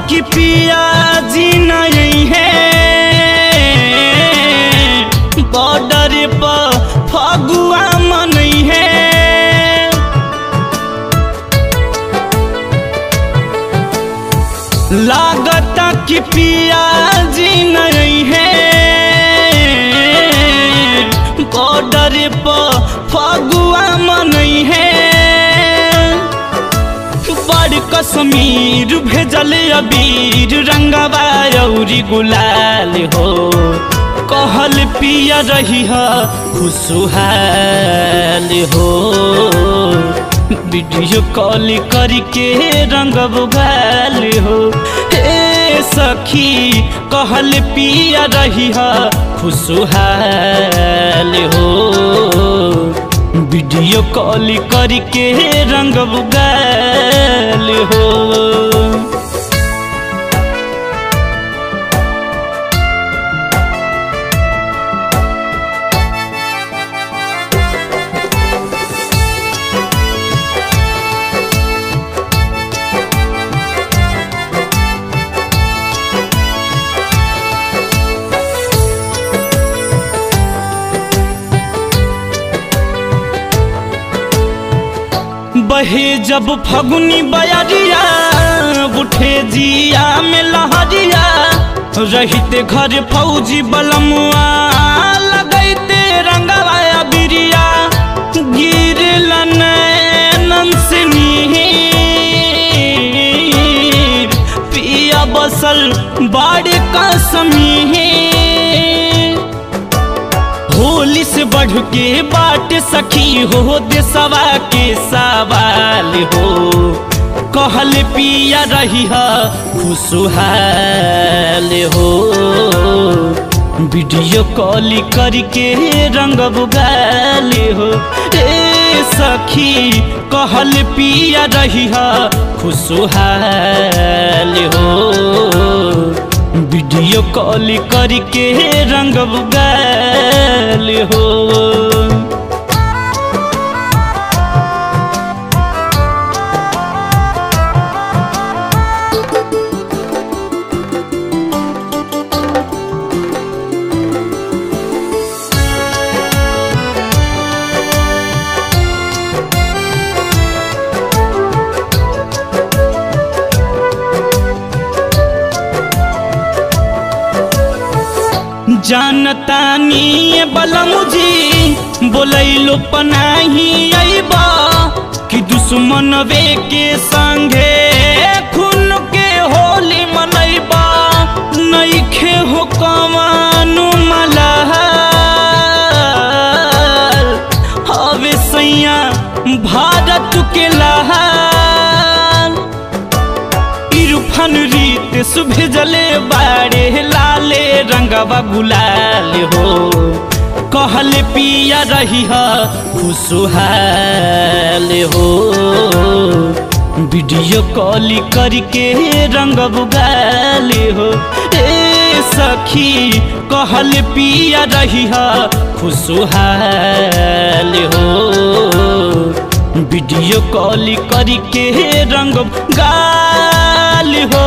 कि पिया जी नहीं है बॉर्डर पर फगुआ मनई है। लागता कि पिया जी नहीं है बॉर्डर पर फगुआ मनई है। बड़ कश्मीर भेजल अबीर रंगवा औरी गुलाल हो। कहल पिया रही खुशहाल हो। वीडियो कॉल करके रंग बुगाल हो। हे सखी कहल पिया रही खुशहाल हो। वीडियो कॉल करके रंग बुगाल हो। बहे जब फगुनी बयरिया उठे जिया में लहरिया। रहते घर फौजी बलमुआ लगैते रंगवा बिरिया। गिर नैनन से नीर पिया बसल बाड़ का समीर। होली से बढ़ के बाट सखी हो देशवा के सवाल हो। कहल पिया रही खुशहाल हो। वीडियो कॉल करके रंग बुगाल हो। ए सखी कहल पिया रही खुशहाल हो। वीडियो कॉल करके रंग बुगाल हो। जानतानी बलमुजी बोलैलो पनाही अइबा कि दुश्मन वे के संगे खून के होली मनैबा। नइखे हो कमानु मलाल हवे सैया भारत के लहाल। इरफान रीत सुभेजले बाड़े लाले रंगवा गुलाल हो। कहल पिया रही खुशहाल हो। वीडियो कॉल करके रंग बुगाल हो। ए सखी कहल पिया रही खुशहाल हो। वीडियो कॉल करके रंग बुगाल हो।